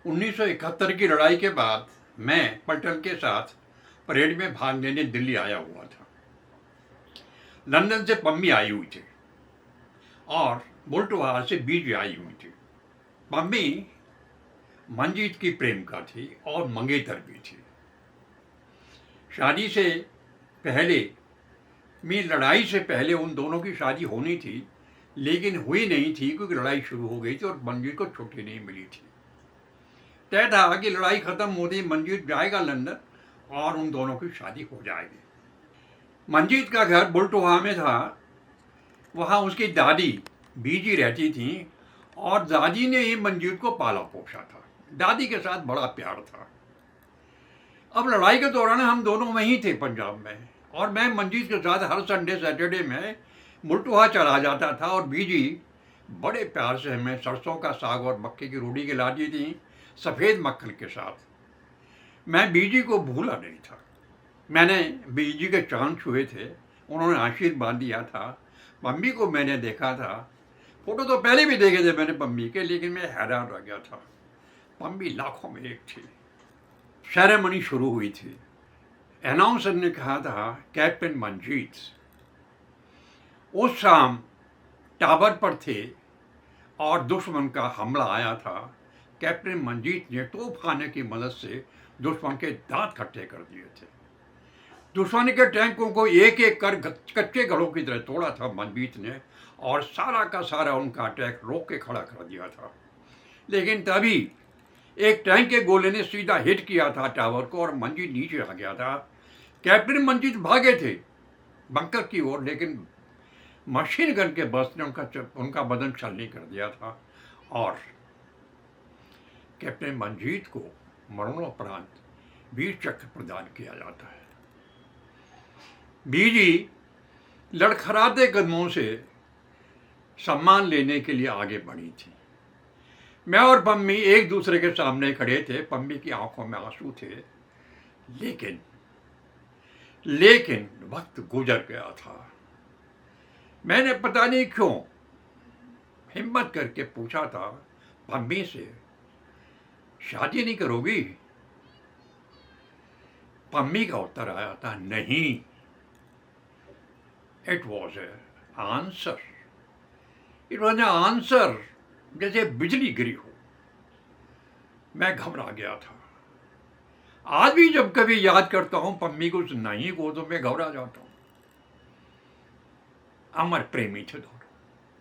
1971 की लड़ाई के बाद मैं पलटन के साथ परेड में भाग लेने दिल्ली आया हुआ था। लंदन से पम्मी आई हुई थी और बुलटवार से बीज आई हुई थी। पम्मी मंजीत की प्रेमिका थी और मंगेतर भी थी। शादी से पहले लड़ाई से पहले उन दोनों की शादी होनी थी, लेकिन हुई नहीं थी क्योंकि लड़ाई शुरू हो गई थी और मंजीत को छुट्टी नहीं मिली थी। तय था कि लड़ाई खत्म होती मंजीत जाएगा लंदन और उन दोनों की शादी हो जाएगी। मंजीत का घर बुलटोहा में था। वहाँ उसकी दादी बीजी रहती थी और दादी ने ही मंजीत को पाला पोसा था। दादी के साथ बड़ा प्यार था। अब लड़ाई के दौरान हम दोनों वहीं थे पंजाब में, और मैं मंजीत के साथ हर संडे सैटरडे में बुलटोहा चला जाता था और बीजी बड़े प्यार से हमें सरसों का साग और मक्के की रोटी खिलाती थी सफ़ेद मक्खन के साथ। मैं बीजी को भूला नहीं था। मैंने बीजी के चांद छुए थे, उन्होंने आशीर्वाद दिया था। मम्मी को मैंने देखा था, फोटो तो पहले भी देखे थे मैंने मम्मी के, लेकिन मैं हैरान रह गया था। मम्मी लाखों में एक थी। सेरेमनी शुरू हुई थी। अनाउंसर ने कहा था कैप्टन मंजीत। उस शाम टावर पर थे और दुश्मन का हमला आया था। कैप्टन मंजीत ने तोपखाने की मदद से दुश्मन के दांत खट्टे कर दिए थे। दुश्मन के टैंकों को एक एक कर कच्चे घड़ों की तरह तोड़ा था मंजीत ने, और सारा का सारा उनका अटैक रोक के खड़ा कर दिया था। लेकिन तभी एक टैंक के गोले ने सीधा हिट किया था टावर को और मंजीत नीचे आ गया था। कैप्टन मंजीत भागे थे बंकर की ओर, लेकिन मशीन गन के बर्स्ट ने उनका बदन छलनी कर दिया था और कैप्टन मंजीत को मरणोपरांत वीर चक्र प्रदान किया जाता है। बीजी लड़खड़ाते कदमों से सम्मान लेने के लिए आगे बढ़ी थी। मैं और पम्मी एक दूसरे के सामने खड़े थे। पम्मी की आंखों में आंसू थे, लेकिन वक्त गुजर गया था। मैंने पता नहीं क्यों हिम्मत करके पूछा था पम्मी से, शादी नहीं करोगी? पम्मी का उत्तर आया था, नहीं। It was A answer. It was A answer जैसे बिजली गिरी हो। मैं घबरा गया था। आज भी जब कभी याद करता हूं पम्मी को नहीं को, तो मैं घबरा जाता हूं। अमर प्रेमी थे दोनों।